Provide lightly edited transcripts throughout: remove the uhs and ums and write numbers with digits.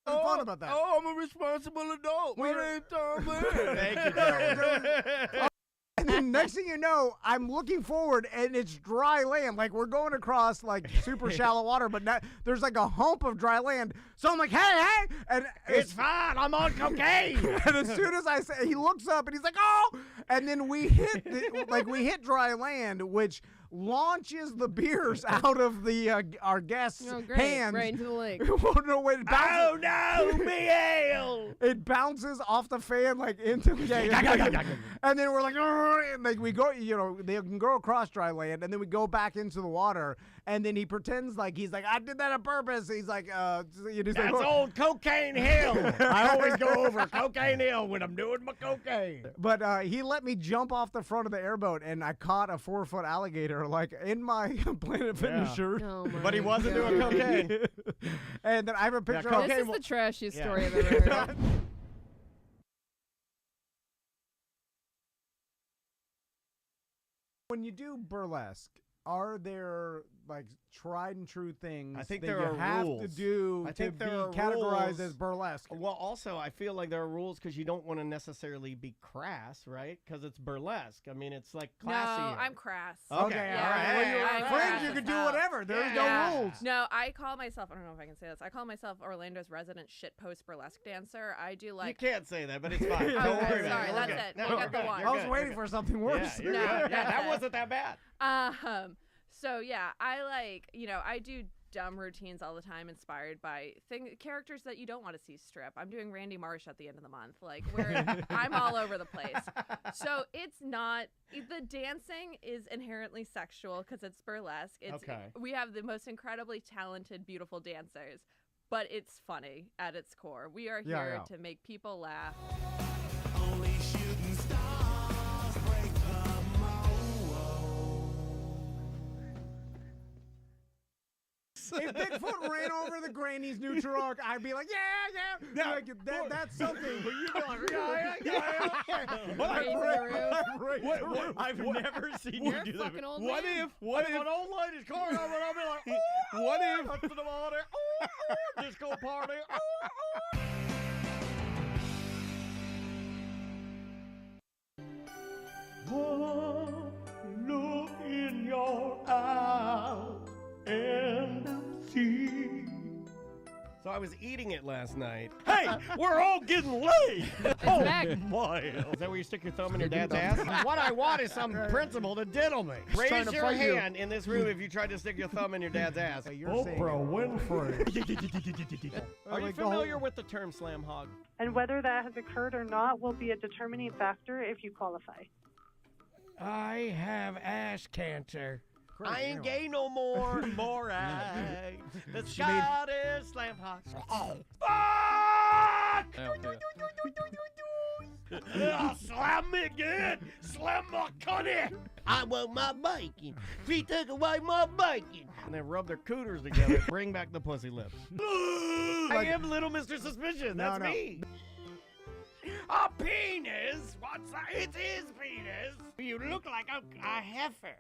fun about that. Oh, I'm a responsible adult. My name's Tom. Thank you, Joe. And then next thing you know, I'm looking forward, and it's dry land. Like, we're going across, like, super shallow water, but there's, like, a hump of dry land. So I'm like, hey! And It's fine. I'm on cocaine. and as soon as I say, he looks up, and he's like, oh! And then we hit dry land, which launches the beers out of our guests' hands. Right into the lake. No, wait, it bounces. Oh, no, meal. It bounces off the fan, like, into the and then we're like, and like we go, they can go across dry land, and then we go back into the water, and then he pretends like he's like, I did that on purpose. He's like, That's old Cocaine Hill. I always go over Cocaine Hill when I'm doing my cocaine. But he let me jump off the front of the airboat, and I caught a 4-foot alligator, like, in my Planet Fitness shirt. Oh my But he wasn't doing cocaine. And then I have a picture Yeah, of This is the trashiest story I've ever heard. When you do burlesque, are there, like, tried and true things I think that there you are have rules. to do I to think be there are categorized rules. as burlesque? Well, also, I feel like there are rules because you don't want to necessarily be crass, right? Because it's burlesque. I mean, it's like No, classier. I'm crass. Okay, all Yeah, right. Well, you're I'm friends, crass you as can do hell. whatever. There's Yeah. no rules. No, I call myself, I don't know if I can say this, I call myself Orlando's resident shitpost burlesque dancer. I do You like... can't say that, but it's fine. Okay, Don't worry about sorry, it. that's We're it. good. We No, got we're the good. one. You're I was good. waiting for something worse. Yeah, you're No, good. Yeah, that's that it. wasn't that bad. So yeah, I like, I do dumb routines all the time inspired by characters that you don't want to see strip. I'm doing Randy Marsh at the end of the month. Like, I'm all over the place. So it's not, the dancing is inherently sexual because it's burlesque. Okay. We have the most incredibly talented, beautiful dancers, but it's funny at its core. We are here to make people laugh. Only shooting stars break the mold. If Bigfoot ran over the granny's new truck, I'd be like, yeah. Like, that's something. But you'd be like, yeah. Raise the roof. I've never seen You're you a do that. fucking old What man. if an old lady's car over and I'll be like, what if up to the body, disco party, look in your eyes and see. So I was eating it last night. Hey, we're all getting laid. Oh back. my! Is that where you stick your thumb in your dad's ass? What I want is some principal to diddle me. trying Raise to your fight you. hand in this room if you tried to stick your thumb in your dad's ass. You're saying Winfrey. Are you Like the familiar whole- with the term slam hog? And whether that has occurred or not will be a determining factor if you qualify. I have ass cancer. Crazy, I ain't anyway. gay no more. More right. The Scottish slam hog. Fuck! Slam me again. Slam my cunny. I want my bacon. He took away my bacon. And they rub their cooters together. Bring back the pussy lips. I am Little Mr. Suspicion. That's No. me. A penis? What's that? It's his penis. You look like a heifer.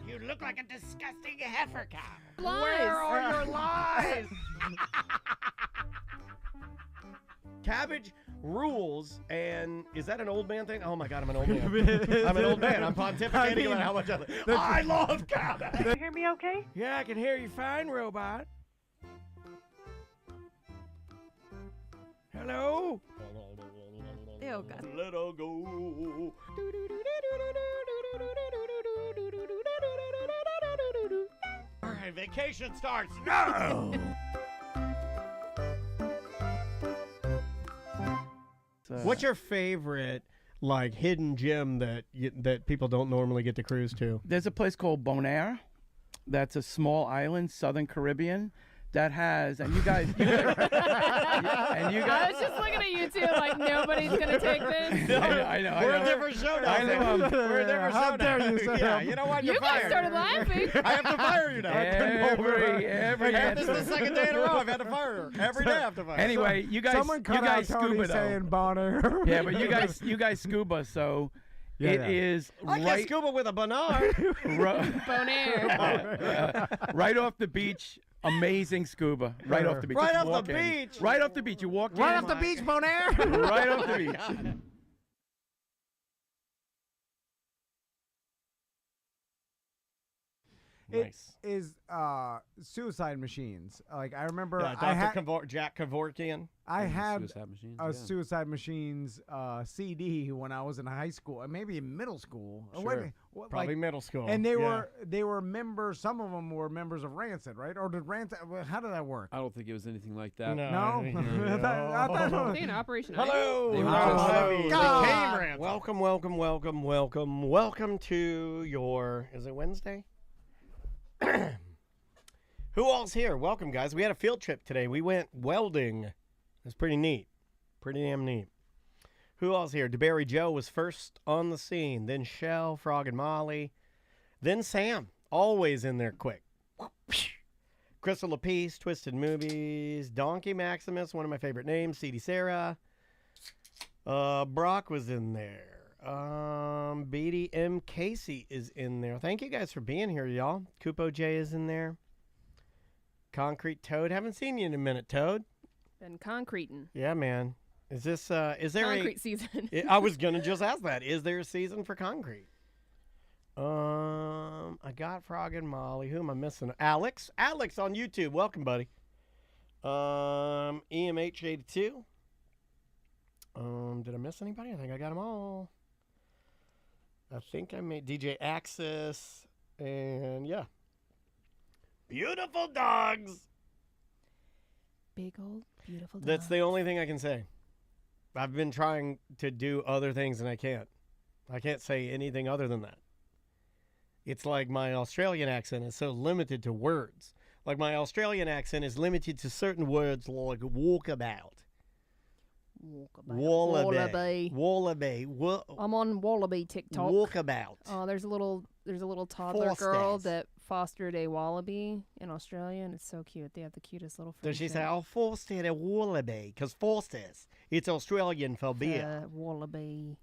You look like a disgusting heifer cow. Lies. Where are your lies? Cabbage rules, and is that an old man thing? Oh my God, I'm an old man. I'm an old man. I'm pontificating about how much I love cabbage. Can you hear me okay? Yeah, I can hear you fine, robot. Hello? Ew, God. Let her go. All right, vacation starts now. What's your favorite, like, hidden gem that people don't normally get to cruise to? There's a place called Bonaire. That's a small island, Southern Caribbean. That has, and you guys, I was just looking at YouTube like nobody's gonna take this. I know. We're a different show now. I know. We're a different How show dare now. you, Sam? Yeah, you know what? You're You guys fired. started laughing. I have to fire you now. Every This is the episode. second day in a row I've had to fire her. Every day I have to fire her. Anyway, you guys, Someone you cut guys out Tony scuba though. saying Bonner. Yeah, but you guys scuba, so Yeah, it yeah. is I can't right, scuba with a banana. Bonaire. right off the beach Amazing scuba. Right off the beach. Right Just off walk the in. beach. Right off the beach. You walk Right in. off the beach, Bonaire. Right off the beach. Nice. Is suicide machines. Like I remember Yeah, I had Jack Kevorkian. I had Suicide Machines, a yeah. Suicide Machines CD when I was in high school, maybe in middle school. Sure. Probably middle school. And Yeah. they were members. Some of them were members of Rancid, right? Or did Rancid? How did that work? I don't think it was anything like that. No? No. I thought- Thinking Operation Ivy? Hello. They were Hello. just- Hello. God. Welcome to your. Is it Wednesday? Who all's here? Welcome, guys. We had a field trip today. We went welding. It was pretty neat. Pretty damn neat. Who all's here? DeBerry Joe was first on the scene. Then Shell, Frog and Molly. Then Sam. Always in there quick. Crystal LaPiece, Twisted Movies. Donkey Maximus, one of my favorite names. CD Sarah. Brock was in there. Beatty M. Casey is in there. Thank you guys for being here, y'all. Kupo J is in there. Concrete Toad. Haven't seen you in a minute, Toad. Been concreting. Yeah, man. Is this is there Concrete season. I was gonna just ask that. Is there a season for concrete? I got Frog and Molly. Who am I missing? Alex. Alex on YouTube. Welcome, buddy. EMH82. Did I miss anybody? I think I got them all. I think I made DJ Axis. And yeah. Beautiful dogs. Big old beautiful dog. That's the only thing I can say. I've been trying to do other things and I can't. I can't say anything other than that. It's like my Australian accent is so limited to words. Like my Australian accent is limited to certain words like walkabout. Wallaby. Wallaby. I'm on Wallaby TikTok. Walkabout. Oh, there's a little toddler girl Fosters. that fostered a wallaby in Australia, and it's so cute. They have the cutest little. Does she say, friendship. "I'll foster a wallaby"? Because Fosters, it's Australian for beer. Wallaby.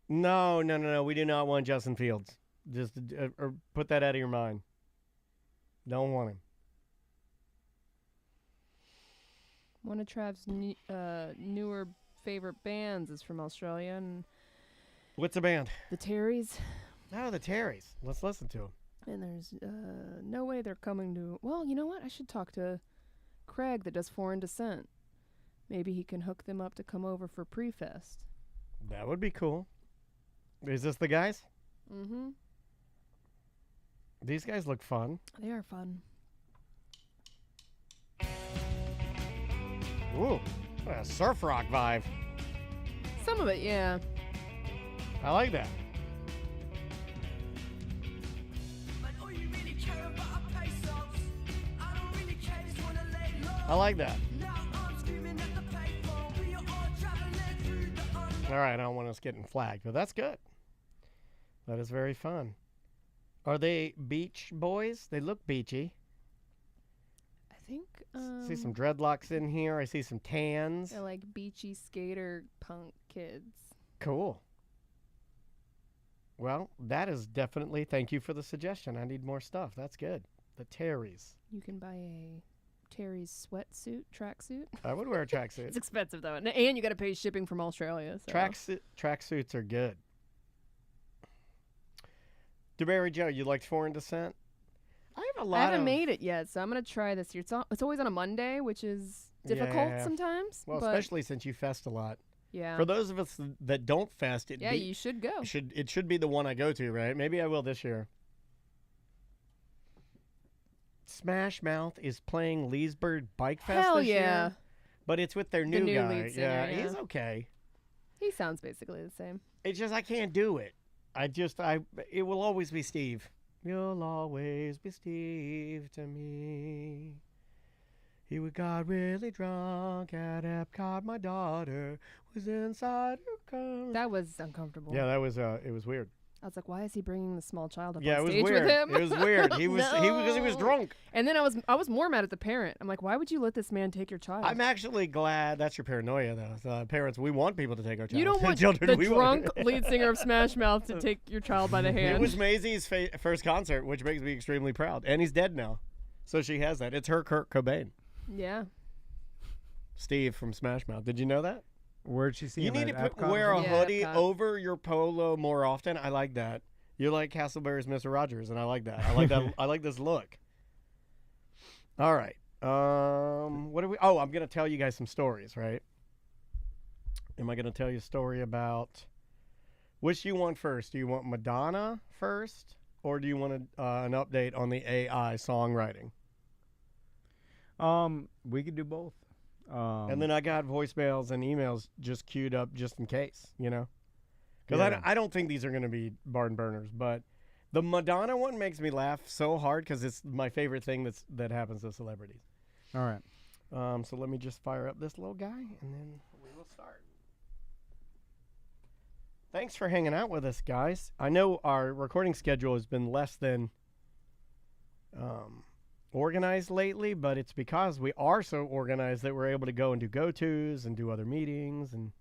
No. We do not want Justin Fields. Just or put that out of your mind. Don't want him. One of Trav's newer favorite bands is from Australia, and What's the band? the Terrys. Oh, the Terrys. Let's listen to them. And there's no way they're coming to. Well, you know what? I should talk to Craig that does Foreign Descent. Maybe he can hook them up to come over for Pre-Fest. That would be cool. Is this the guys? Mm-hmm. These guys look fun. They are fun. Ooh, what a surf rock vibe. Some of it, yeah. I like that. I like that. All right, I don't want us getting flagged, but that's good. That is very fun. Are they beach boys? They look beachy. I think See some dreadlocks in here. I see some tans. they're like beachy skater punk kids. Cool. Well, that is definitely, thank you for the suggestion. I need more stuff. That's good. The Terrys. You can buy a Terry's sweatsuit, tracksuit. I would wear a It's tracksuit. expensive though, and you got to pay shipping from Australia. So. Tracksuits are good. DeBerry Joe, you liked Foreign Descent? I have a lot I haven't of... made it yet, so I'm gonna try this year. It's always on a Monday, which is difficult Yeah. sometimes. Well, but especially since you fest a lot. yeah, For those of us that don't fest, you should go. it should be the one I go to, right? Maybe I will this year. Smash Mouth is playing Leesburg Bike Fest Hell this yeah, year, but it's with their new new guy. lead singer, yeah, yeah. he's okay. he sounds basically the same. It's just I can't do it. It will always be Steve. You'll always be Steve to me. He got really drunk at Epcot. My daughter was inside her car. That was uncomfortable. Yeah, that was it was weird. I was like, why is he bringing the small child up Yeah, it on was stage weird. with him? It was weird. He was because he was No. drunk. And then I was more mad at the parent. I'm like, why would you let this man take your child? I'm actually glad that's your paranoia though. So, parents, we want people to take our child. You don't want children. the we drunk want... lead singer of Smash Mouth to take your child by the hand. It was Maisie's first concert, which makes me extremely proud. And he's dead now. So she has that. It's her Kurt Cobain. Yeah. Steve from Smash Mouth. Did you know that? Where'd she see You him need at to Epcot or wear a something? Yeah, hoodie Epcot. over your polo more often. I like that. You're like Castleberry's Mr. Rogers, and I like that. I like that. I like this look. All right. What are we? Oh, I'm gonna tell you guys some stories, right? Am I gonna tell you a story about? Which do you want first? Do you want Madonna first, or do you want an update on the AI songwriting? We could do both. And then I got voicemails and emails just queued up just in case, you know? Because Yeah. I don't think these are going to be barn burners, but the Madonna one makes me laugh so hard because it's my favorite thing that happens to celebrities. All right. So let me just fire up this little guy, and then we will start. Thanks for hanging out with us, guys. I know our recording schedule has been less than organized lately, but it's because we are so organized that we're able to go and do go-tos and do other meetings. And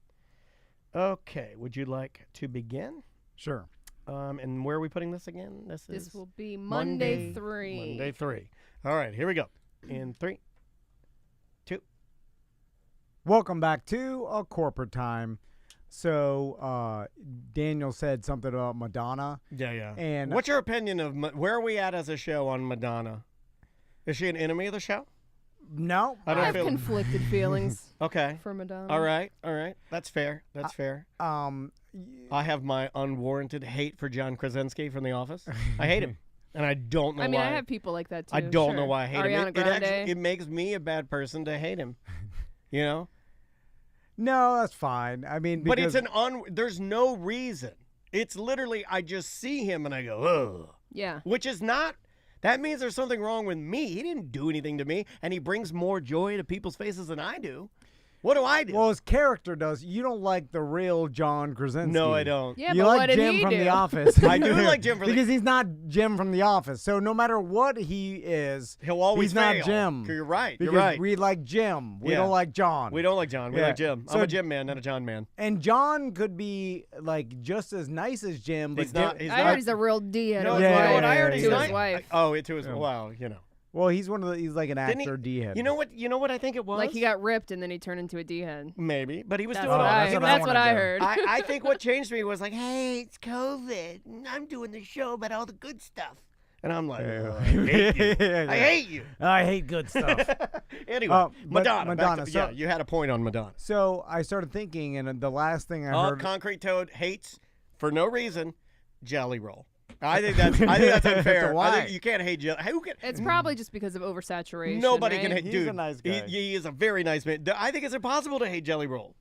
okay, would you like to begin? Sure. And where are we putting this again? This is will be Monday 3. Monday 3. All right, here we go. In 3, 2. Welcome back to A Corporate Time. So, Daniel said something about Madonna. Yeah. And What's your opinion of where are we at as a show on Madonna? Is she an enemy of the show? No. I I don't have feel conflicted feelings okay. for Madonna. All right. That's fair. That's fair. I have my unwarranted hate for John Krasinski from The Office. I hate him, and I don't know I mean, why. I have people like that too. I don't sure. know why I hate Ariana him. Grande. It makes me a bad person to hate him. You know. No, that's fine. I mean, But it's because there's no reason. It's literally I just see him and I go, ugh. Yeah. Which is not. That means there's something wrong with me. He didn't do anything to me, and he brings more joy to people's faces than I do. What do I do? well, his character does. You don't like the real John Krasinski. No, I don't. Yeah, You but like what did Jim he from do? The Office. I do like Jim from the- because he's not Jim from The Office. So no matter what he is, He'll always he's not fail. Jim. You're right. Because You're right. we like Jim. We Yeah. don't like John. We don't like John. We Yeah. like Jim. I'm So- a Jim man, not a John man. And John could be like just as nice as Jim, but He's not. Jim- He's I not. heard he's a real D at No, his you Yeah, know wife. what? I yeah, heard yeah, he's to not. his wife. To his. Yeah. Well, you know. well, he's one of the. He's like an Didn't he- actor D-head. You know what? You know what I think it was. Like he got ripped and then he turned into a D head. maybe, but he was That's doing what all. I, that's what I that's what wanna I do. heard. I think what changed me was like, hey, it's COVID. I'm doing the show about all the good stuff, and I'm like, Yeah. "Oh, I hate you. Yeah. I hate you. I hate good stuff. Anyway, but Madonna. Madonna, yeah, so- you had a point on Madonna. So I started thinking, and the last thing I Oh, heard. Concrete Toad hates for no reason Jelly Roll. I think that's unfair. Why? I think you can't hate Jelly. Who can? It's probably just because of oversaturation. Nobody right? can hate. He's Dude, a nice guy. He is a very nice man. I think it's impossible to hate Jelly Roll.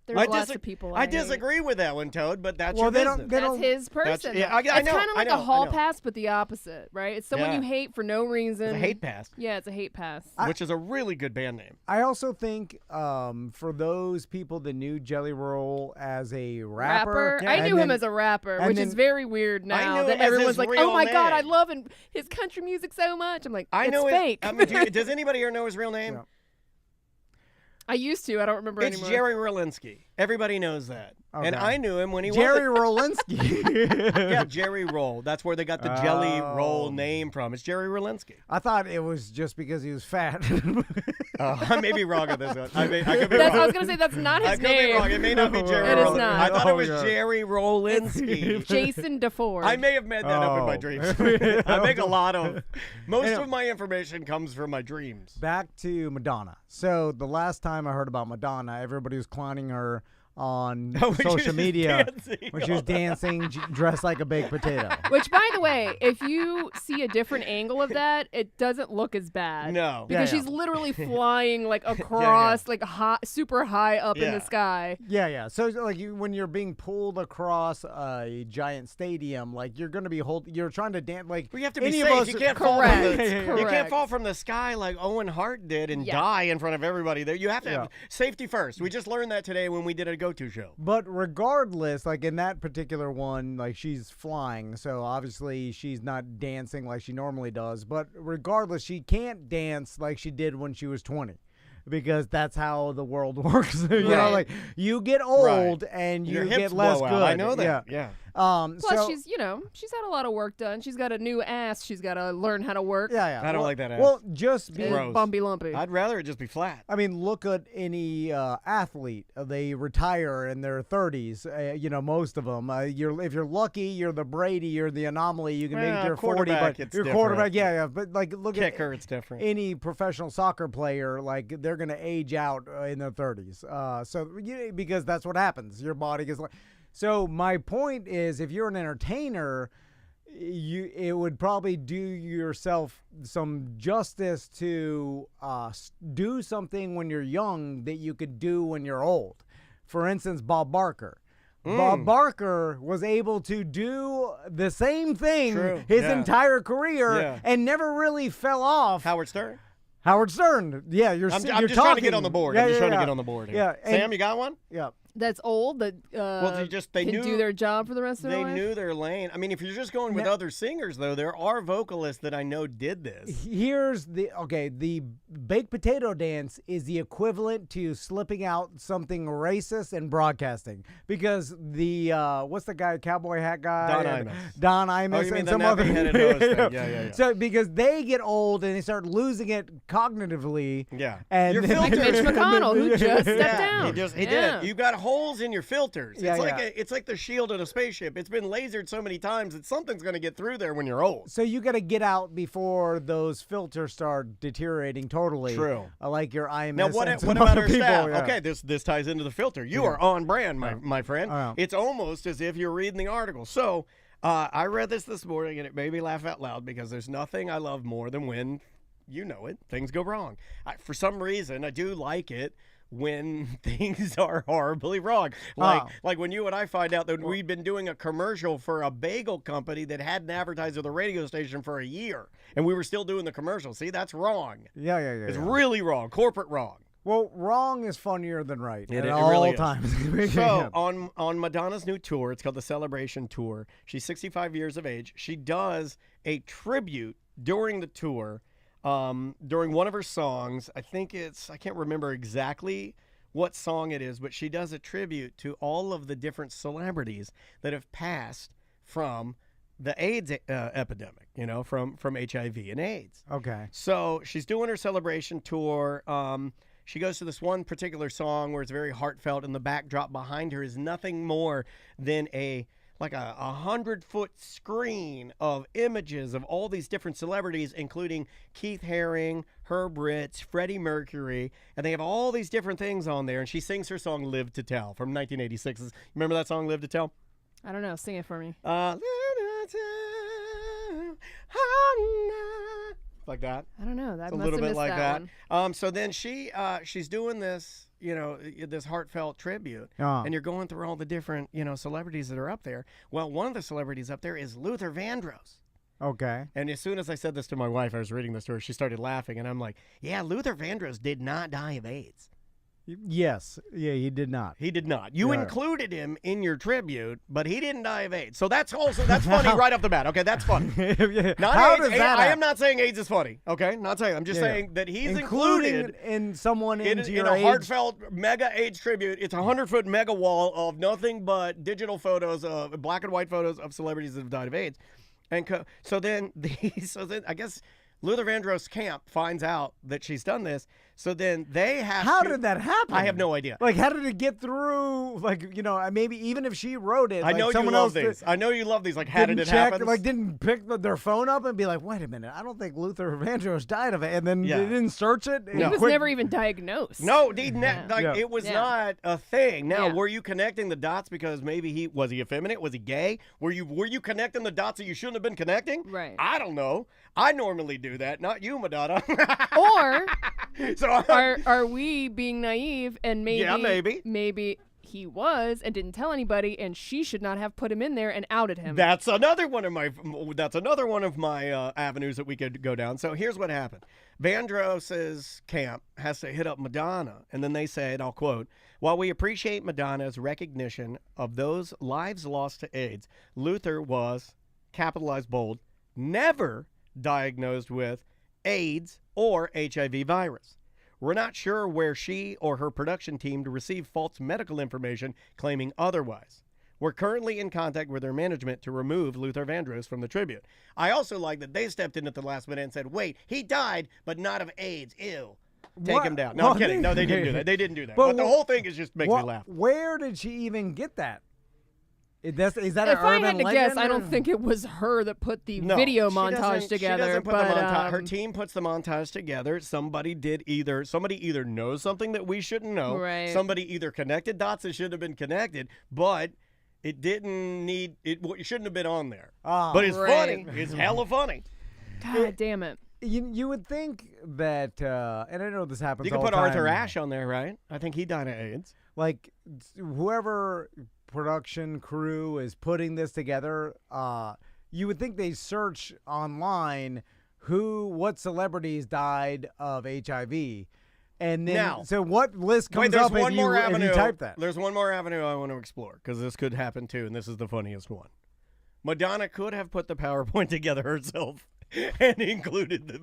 There's I lots dis- of people. I hate. disagree with that one, Toad, but that's Well, your they business. don't- they That's don't- his person. yeah, I it's know, kind of I like know, a hall I know. pass, but the opposite, right? It's someone Yeah. you hate for no reason. It's a hate pass, Yeah, it's a hate pass. which is a really good band name. I also think for those people that knew Jelly Roll as a rapper, I and knew him then- as a rapper, and which then- is very weird now knew that him as everyone's his like, real "Oh my God, I name." love his country music so much." I'm like, I it's know fake. I mean, does anybody here know his real name? Yeah. I used to. I don't remember It's anymore. Jerry Rolinski. Everybody knows that. And Okay. I knew him when he Jerry was. Rolinski. Yeah, Jerry Roll. That's where they got the Jelly Roll Oh. name from. It's Jerry Rolinski. I thought it was just because he was fat. I may be wrong on this one. I could be I wrong. was gonna say that's not I his could name. be wrong. It may not be Jerry It is Rolinski. not. I thought it was Oh, yeah. Jerry Rolinski. Jason DeFord. I may have made that up in my Oh. dreams. I make a lot of. Most Anyway. of my information comes from my dreams. Back to Madonna. So the last time I heard about Madonna, everybody was clowning her on When she was social media dancing. when she was dancing, dressed like a baked potato. Which, by the way, if you see a different angle of that, it doesn't look as bad. No. Because Yeah, she's literally flying like across, like super high up in Yeah. the sky. Yeah. So like when you're being pulled across a giant stadium, like you're gonna be you're trying to dance like Well, you have to be any of safe. us- You can't fall from Correct. the, you Correct. can't fall from the sky like Owen Hart did and Yeah. die in front of everybody. There, you have to Yeah. have safety first. We just learned that today when we did a go-to show. But regardless, like in that particular one, like she's flying, so obviously she's not dancing like she normally does. But regardless, she can't dance like she did when she was 20. Because that's how the world works. You know, Right. like you get old and you Your get hips less blow good. out. I know that. Yeah. Plus, Plus, she's had a lot of work done. She's got a new ass. She's got to learn how to work. Yeah. I don't like that ass. Well, just It's be. Gross. bumpy lumpy. I'd rather it just be flat. I mean, look at any athlete. They retire in their 30s. Most of them. If you're lucky, you're the Brady. You're the anomaly. You can make it to your 40, quarterback, but it's your different. quarterback, yeah. But like, look Kicker, at it's different. any professional soccer player. Like, they're gonna age out in their 30s. Because that's what happens. Your body is like. So my point is, if you're an entertainer, it would probably do yourself some justice to do something when you're young that you could do when you're old. For instance, Bob Barker. Bob Barker was able to do the same thing his entire career and never really fell off. Howard Stern. Howard Stern. Yeah, you're I'm you're just talking. trying to get on the board. I'm just trying to yeah. get on the board here. Yeah, Sam, you got one? Yeah. That's old. That they can knew do their job for the rest of their They life. knew their lane. I mean, if you're just going with other singers, though, there are vocalists that I know did this. Here's the baked potato dance is the equivalent to slipping out something racist in broadcasting, because the what's the guy, cowboy hat guy, Don Imus, Oh, you mean and the some other nappy-headed host thing. Yeah. So because they get old and they start losing it cognitively. Yeah. And Your Like Mitch McConnell, who just stepped down. He did. You got holes in your filters. Yeah, It's like the shield in a spaceship. It's been lasered so many times that something's going to get through there when you're old. So you got to get out before those filters start deteriorating totally. True. Like your IMS. Now, what what about our people? staff? Yeah. Okay, this ties into the filter. You are on brand, my friend. Oh, yeah. It's almost as if you're reading the article. So I read this morning, and it made me laugh out loud, because there's nothing I love more than when, things go wrong. For some reason, I do like it when things are horribly wrong. Like when you and I find out that we'd been doing a commercial for a bagel company that hadn't advertised with a radio station for a year, and we were still doing the commercial. See, that's wrong. Yeah. It's really wrong. Corporate wrong. Well, wrong is funnier than right It at all really is. times. So on Madonna's new tour, it's called the Celebration Tour. She's 65 years of age. She does a tribute during the tour, during one of her songs. I can't remember exactly what song it is, but she does a tribute to all of the different celebrities that have passed from the AIDS epidemic, from HIV and AIDS. Okay. So she's doing her celebration tour. She goes to this one particular song where it's very heartfelt, and the backdrop behind her is nothing more than a 100-foot screen of images of all these different celebrities, including Keith Haring, Herb Ritts, Freddie Mercury, and they have all these different things on there. And she sings her song "Live to Tell" from 1986. Remember that song, "Live to Tell"? I don't know. Sing it for me. Live to tell, like that. I don't know. That It's a must little have bit missed like that that. one. So then she's doing this, this heartfelt tribute, and you're going through all the different, celebrities that are up there. Well, one of the celebrities up there is Luther Vandross. Okay. And as soon as I said this to my wife, I was reading this to her, she started laughing, and I'm like, yeah, Luther Vandross did not die of AIDS. Yes. Yeah, he did not. He did not. You Yeah. included him in your tribute, but he didn't die of AIDS. So that's funny right off the bat. Okay, that's funny. Not How AIDS. does that I am happen? not saying AIDS is funny. Okay, not saying. I'm just Yeah. saying that he's Including included in someone in into a your age. heartfelt mega AIDS tribute. It's a 100-foot mega wall of nothing but digital photos, black and white photos of celebrities that have died of AIDS. And so then I guess Luther Vandross' camp finds out that she's done this. So then they have How to, did that happen? I have no idea. Like, how did it get through? Like, maybe even if she wrote it, I like know you someone love else these. I know you love these. Like, how did didn't it check, happen? like didn't pick their phone up and be like, wait a minute, I don't think Luther Vandross died of it, and then Yeah. they didn't search it. He was never even diagnosed. No, Yeah. it was Yeah. not a thing. Now, Yeah. were you connecting the dots because maybe was he effeminate? Was he gay? Were you connecting the dots that you shouldn't have been connecting? Right. I don't know. I normally do that, not you, Madonna. Or So are we being naive and maybe Yeah, maybe. maybe he was and didn't tell anybody, and she should not have put him in there and outed him. That's another one of my avenues that we could go down. So here's what happened. Vandross's camp has to hit up Madonna, and then they said, I'll quote, "While we appreciate Madonna's recognition of those lives lost to AIDS, Luther was, capitalized bold, never diagnosed with AIDS or HIV virus. We're not sure where she or her production team received false medical information claiming otherwise. We're currently in contact with their management to remove Luther Vandross from the tribute. I also like that they stepped in at the last minute and said, wait, he died, but not of AIDS. Ew. Take What? him down. No, Well, I'm kidding. No, they didn't do that. They didn't do that. But But the whole thing is just makes me laugh. Where did she even get that? Is that If an I urban had to legend? guess, I don't or- think it was her that put the No, video she montage doesn't- together. She doesn't put but the montage. Her team puts the montage together. Somebody either knows something that we shouldn't know. Right. Somebody either connected dots that should have been connected, but it shouldn't have been on there. Oh. But it's Right. funny. It's hella funny. God damn it. You would think that, and I know this happens You can all put the time. Arthur Ashe on there, right? I think he died of AIDS. Like, whoever production crew is putting this together, you would think they search online what celebrities died of HIV. And then, Now- so what list comes Wait, there's up one if more you avenue. type that? There's one more avenue I want to explore because this could happen too, and this is the funniest one. Madonna could have put the PowerPoint together herself and included the.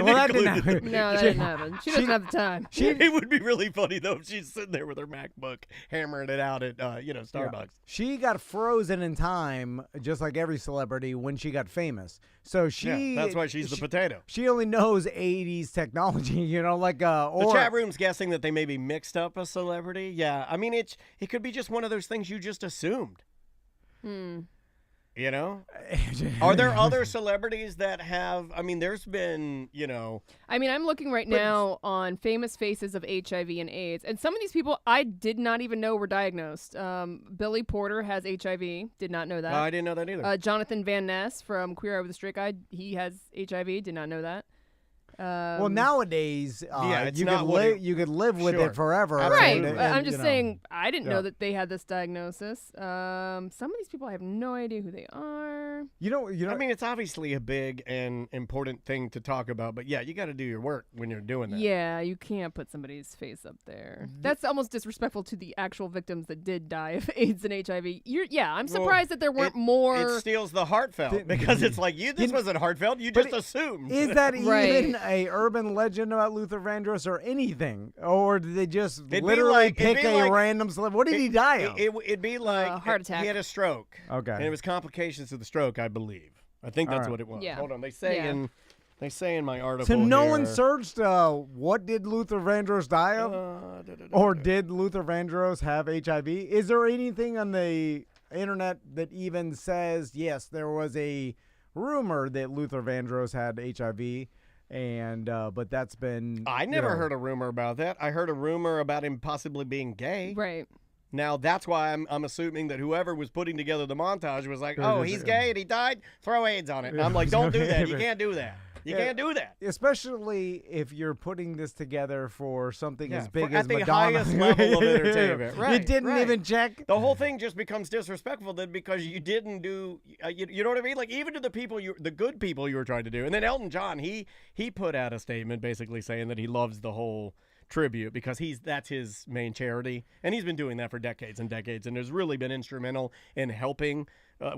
Well, that didn't happen. No, that didn't happen. She doesn't have the time. It would be really funny though if she's sitting there with her MacBook hammering it out at Starbucks. She got frozen in time, just like every celebrity, when she got famous. So That's why she's the potato. She only knows 80s technology, like The or chat room's guessing that they maybe mixed up a celebrity. Yeah, I mean it could be just one of those things you just assumed. You know? Are there other celebrities that have? I mean, there's been, I mean, I'm looking right now on famous faces of HIV and AIDS, and some of these people I did not even know were diagnosed. Billy Porter has HIV. Did not know that. I didn't know that either. Jonathan Van Ness from Queer Eye with a Straight Guy, he has HIV. Did not know that. well, nowada's it's you not could what you could live with Sure. it forever. Right. and, I'm just you know. saying, I didn't Yeah. know that they had this diagnosis. Some of these people, I have no idea who they are. You know. I mean, it's obviously a big and important thing to talk about, but yeah, you got to do your work when you're doing that. Yeah, you can't put somebody's face up there. That's almost disrespectful to the actual victims that did die of AIDS and HIV. I'm surprised that there weren't more. It steals the heartfelt because it's like this wasn't heartfelt. You just assumed. Is that Right. even a urban legend about Luther Vandross or anything, or did they just be literally like- it'd pick be a like- random celebrity? What did he die of? It'd be like heart attack. He had a stroke. Okay. And it was complications of the stroke, I believe. I think that's All right. what it was. Yeah. Hold on, they say Yeah. in my article. So no one here, searched what did Luther Vandross die of, or did Luther Vandross have HIV? Is there anything on the internet that even says yes, there was a rumor that Luther Vandross had HIV, and but that's been I never heard a rumor about that. I heard a rumor about him possibly being gay. Right. Now that's why I'm assuming that whoever was putting together the montage was like, oh, he's gay and he died. Throw AIDS on it. And I'm like, don't do that. You can't do that. You can't do that. Especially if you're putting this together for something as big at as the Madonna. highest level of entertainment. You Right, didn't right. even check. The whole thing just becomes disrespectful then because you didn't do, you know what I mean? Like even to the people, the good people you were trying to do. And then Elton John, he put out a statement basically saying that he loves the whole tribute because that's his main charity. And he's been doing that for decades and decades and has really been instrumental in helping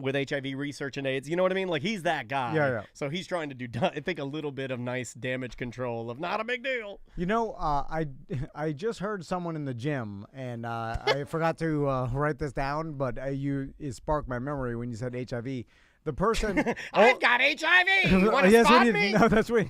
with HIV research and AIDS. You know what I mean? Like he's that guy. Yeah. So he's trying to do, I think, a little bit of nice damage control of not a big deal. You know, I just heard someone in the gym, and I forgot to write this down, but it sparked my memory when you said HIV. The person, I've got HIV. You want to yes, spot we me? did. No, that's weird.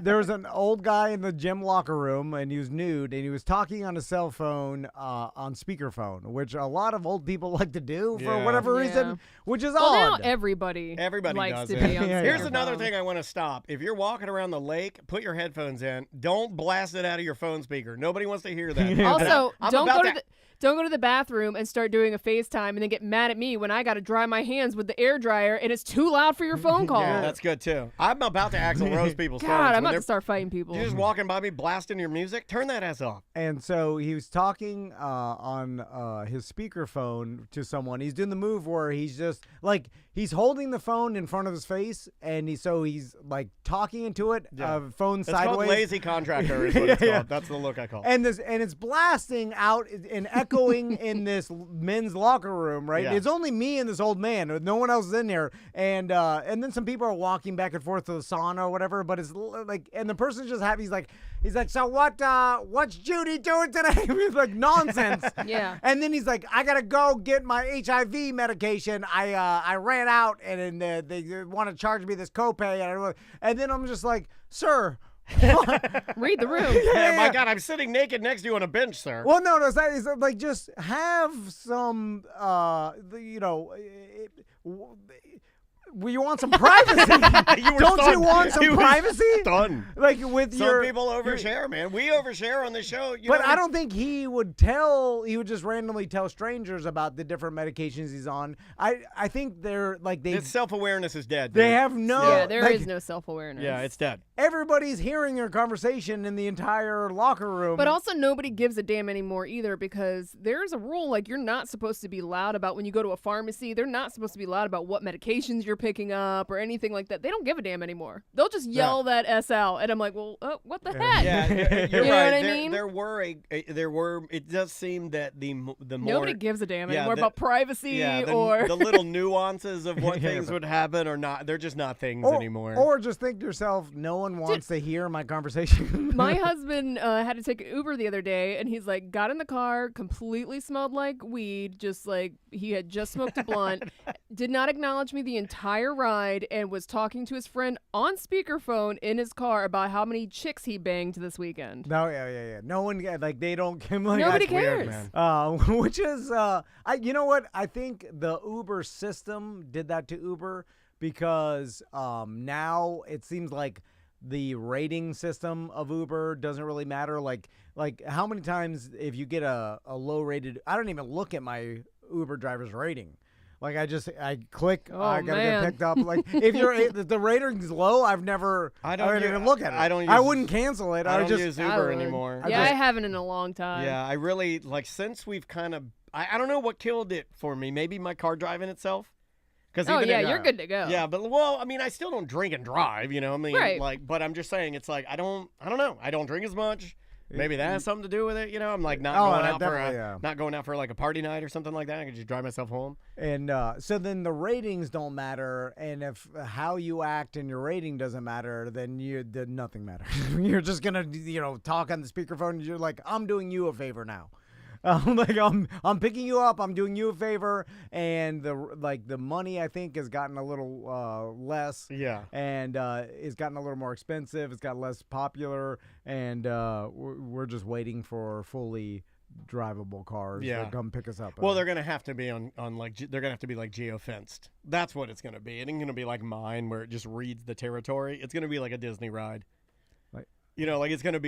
There was an old guy in the gym locker room, and he was nude, and he was talking on a cell phone on speakerphone, which a lot of old people like to do for Yeah. whatever Yeah. reason, which is Well, now odd. everybody Everybody likes does to it. be on Yeah, Here's yeah. another speakerphone. thing I want to stop. If you're walking around the lake, put your headphones in. Don't blast it out of your phone speaker. Nobody wants to hear that. Also, I'm don't about go to don't go to the bathroom and start doing a FaceTime and then get mad at me when I got to dry my hands with the air dryer and it's too loud for your phone call. Yeah, that's good too. I'm about to Axl Rose people's phones. God, I'm When about they're- to start fighting people. You're just walking by me blasting your music. Turn that ass off. And so he was talking on his speakerphone to someone. He's doing the move where he's just like he's holding the phone in front of his face, and he's like talking into it, phone It's sideways. called lazy contractor is what it's Yeah. called. That's the look I call it. And it's blasting out and echoing in this men's locker room, right? Yeah. It's only me and this old man. No one else is in there. there, and then some people are walking back and forth to the sauna or whatever. But it's like, and the person's just happy. He's like, so what's Judy doing today? He's like, nonsense. Yeah. And then he's like, I gotta go get my HIV medication. I ran out, and then they want to charge me this copay, and then I'm just like, sir. Read the room. Yeah, my God, I'm sitting naked next to you on a bench, sir. Well, no, it's like just have some, you want some privacy? Don't you want some privacy? Done. Like with Some people overshare, man. We overshare on the show. You know But what I don't think he would just randomly tell strangers about the different medications he's on. I think they're like His self-awareness is dead. Dude. they have no. Yeah, there is like, no self-awareness. Yeah, it's dead. Everybody's hearing your conversation in the entire locker room. But also nobody gives a damn anymore either, because there's a rule, like you're not supposed to be loud about when you go to a pharmacy. They're not supposed to be loud about what medications you're picking up or anything like that. They don't give a damn anymore. They'll just yell that S out, and I'm like, well, what the heck? Yeah, you're You know right. what I mean? There were. It does seem that the more Nobody gives a damn Yeah, anymore the- about privacy yeah, or the little nuances of what things would happen or not. They're just not things anymore. Or just think to yourself, no one wants to hear my conversation. My husband had to take an Uber the other day, and he's like, got in the car, completely smelled like weed, just like he had just smoked a blunt, did not acknowledge me the entire ride, and was talking to his friend on speakerphone in his car about how many chicks he banged this weekend. No, yeah. No one like they don't. Like, Nobody that's weird, cares. man. Which is, you know what? I think the Uber system did that to Uber because now it seems like the rating system of Uber doesn't really matter. Like how many times if you get a low rated, I don't even look at my Uber driver's rating. Like I click, I gotta man. get picked up. Like if the rating's low, I don't even look at it. I wouldn't cancel it. I don't just use I Uber would. anymore. Yeah, I haven't in a long time. Yeah, I really since we've kind of. I don't know what killed it for me. Maybe my car driving itself. Oh yeah, you're good to go. Yeah, but I mean, I still don't drink and drive. You know, I mean, Right. but I'm just saying, it's like I don't know. I don't drink as much. Maybe that has something to do with it. You know, I'm like not going out for like a party night or something like that. I could just drive myself home. And so then the ratings don't matter, and if how you act and your rating doesn't matter, then nothing matters. You're just gonna talk on the speakerphone. And you're like, I'm doing you a favor now. I'm picking you up. I'm doing you a favor, and the money I think has gotten a little less. Yeah. And it's gotten a little more expensive. It's got less popular, and we're just waiting for fully drivable cars to come pick us up. Well, they're gonna have to be on like they're gonna have to be like geofenced. That's what it's gonna be. It ain't gonna be like mine where it just reads the territory. It's gonna be like a Disney ride. It's gonna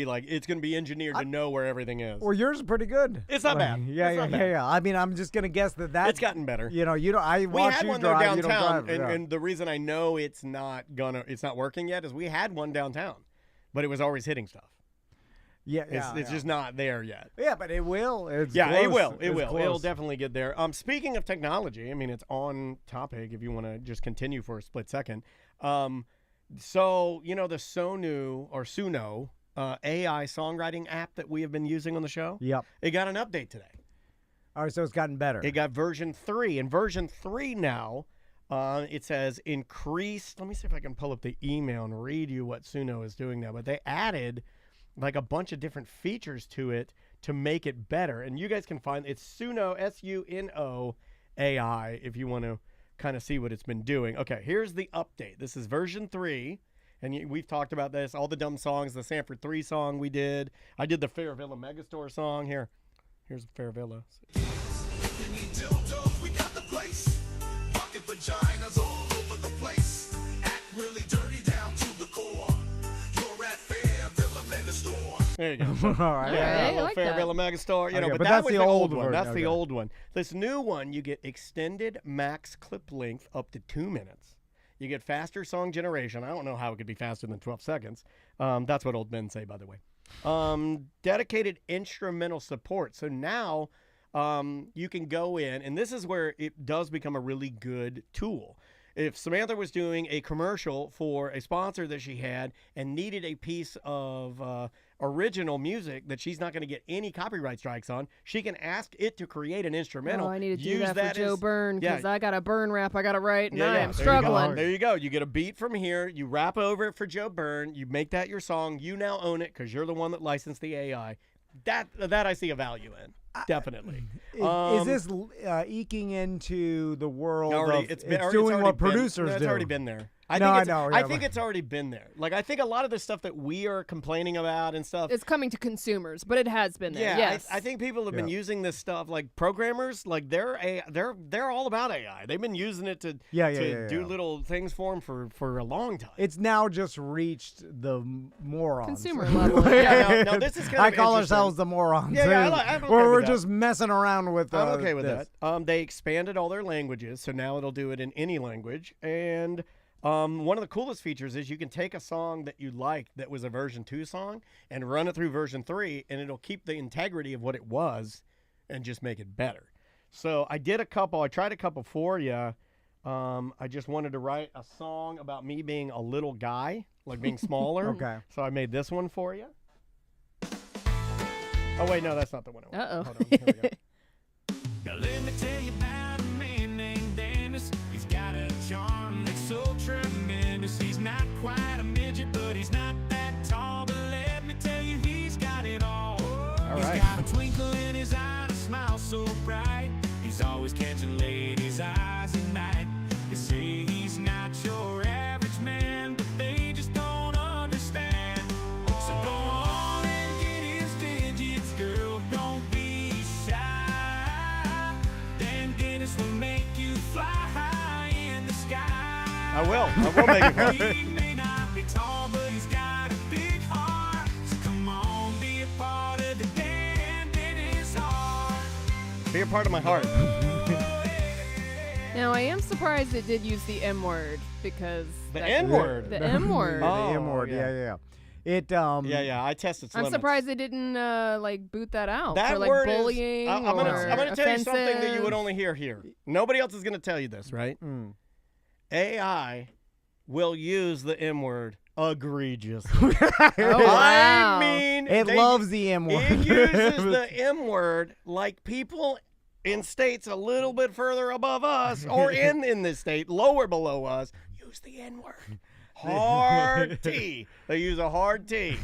be engineered to know where everything is. Well, yours is pretty good. It's not bad. Yeah. I mean, I'm just gonna guess that it's gotten better. You don't. I We watch had you one drive, though you don't downtown, drive, and the reason I know it's not working yet is we had one downtown, but it was always hitting stuff. It's just not there yet. Yeah, but it will. It's it close. will. It It's will. close. It'll definitely get there. Speaking of technology, I mean, it's on topic. If you want to just continue for a split second, so the Suno AI songwriting app that we have been using on the show. Yep. It got an update today. All right, so it's gotten better. It got version 3. And version 3 now, it says increased. Let me see if I can pull up the email and read you what Suno is doing now. But they added like a bunch of different features to it to make it better. And you guys can find it's Suno, Suno AI, if you want to kind of see what it's been doing. Okay, here's the update. This is version 3. And we've talked about this, all the dumb songs, the Sanford 3 song we did. I did the Fairvilla Megastore song. Here's Fairvilla. There you go. All right. Yeah, I little like Fairvilla Megastore. Okay, But but that that's was the the old old one. version. That's Okay. the old one. This new one, you get extended max clip length up to 2 minutes. You get faster song generation. I don't know how it could be faster than 12 seconds. That's what old men say, by the way. Dedicated instrumental support. So now you can go in, and this is where it does become a really good tool. If Samantha was doing a commercial for a sponsor that she had and needed a piece of original music that she's not going to get any copyright strikes on. She can ask it to create an instrumental. Oh, I need to do use that for Joe as, Byrne because yeah. I got a Byrne rap I got to write, and Yeah, I yeah. am There you go. struggling. There you go. You get a beat from here. You rap over it for Joe Byrne. You make that your song. You now own it because you're the one that licensed the AI. That I see a value in. Definitely. Is this eking into the world Already, of it's doing already what been- producers no, do? It's already been there. I know. I think it's already been there. Like, I think a lot of the stuff that we are complaining about and stuff. It's coming to consumers, but it has been there. Yeah, Yes. I think people have been using this stuff. Like programmers, like they're all about AI. They've been using it to do little things for them for a long time. It's now just reached the morons. Consumer level. Yeah, no, this is kind of I call interesting. ourselves the morons. Yeah, I'm okay Where with we're that. just messing around with. I'm okay with this. that. They expanded all their languages, so now it'll do it in any language. And one of the coolest features is you can take a song that you liked that was a version 2 song and run it through version 3, and it'll keep the integrity of what it was and just make it better. So I tried a couple for you. I just wanted to write a song about me being a little guy, like being smaller. Okay. So I made this one for you. Oh, wait, no, that's not the one I want. Uh-oh. Hold on. Here we go. Now let me tell you about a man named Dennis. He's got a charm that's so tremendous. He's not quite a midget, but he's not that tall. But let me tell you, he's got it all. He's right. got a twinkle in his eye, a smile so bright. He's always catching ladies' eyes at night. They say he's not your average man, but they just don't understand. So go on and get his digits, girl. Don't be shy. Then Dennis will make you fly high in the sky. I will make it fun. He may not be tall, but he's got a big heart. So come on, be a part of the Dan Dennis heart. Be a part of my heart. Now, I am surprised it did use the M word because The that- N-word. The M word. Oh, The M word. yeah. Yeah. It Yeah, I tested I'm limits. surprised they didn't like boot that out That for like word bullying is. I'm or gonna tell you something that you offensive. would only hear here. Nobody else is gonna tell you this, right? AI will use the M word egregiously. Oh, wow. I mean, it loves the M word. It uses the M word like people in states a little bit further above us, or in this state lower below us, use the N word. Hard T. They use a hard T.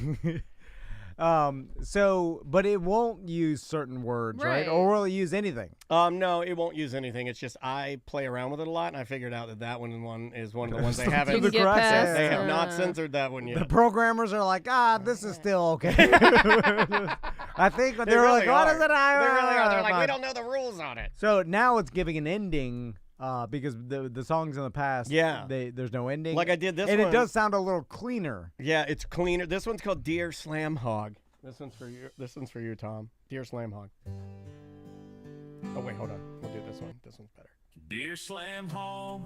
But it won't use certain words, right? Right. Or will it use anything? No, it won't use anything. It's just I play around with it a lot, and I figured out that one is one of the ones they You haven't. can get cracks, past, They have not uh, censored that one yet. The programmers are like, this is still okay. I think They they're really like, what are. is it? They really are. They're like, we don't know the rules on it. So now it's giving an ending because the songs in the past, Yeah. there's no ending. Like I did this and one. it does sound a little cleaner. Yeah, it's cleaner. This one's called Dear Slam Hog. This one's for you. This one's for you, Tom. Dear Slam Hog. Oh wait, hold on. We'll do this one. This one's better. Dear Slam Hall,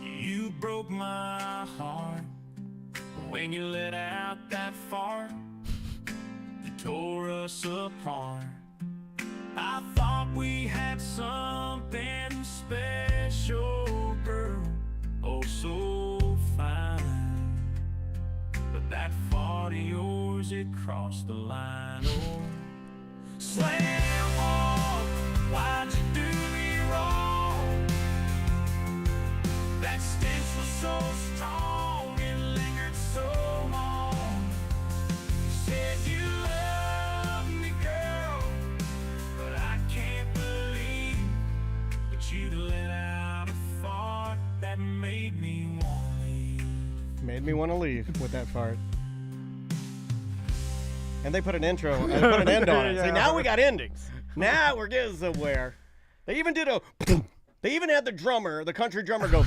you broke my heart when you let out that fart. You tore us apart. I thought we had something special, girl. Oh, so fine. But that fart of yours, it crossed the line. Oh, Slam Hall, why'd you do me wrong? That stench was so strong, it lingered so long. You said you loved me, girl, but I can't believe that you let out a fart that made me want to leave. Made me want to leave with that fart. And they put an intro. They put an end on it. See, now we got endings. Now we're getting somewhere. They even did a. They even had the drummer, the country drummer, go,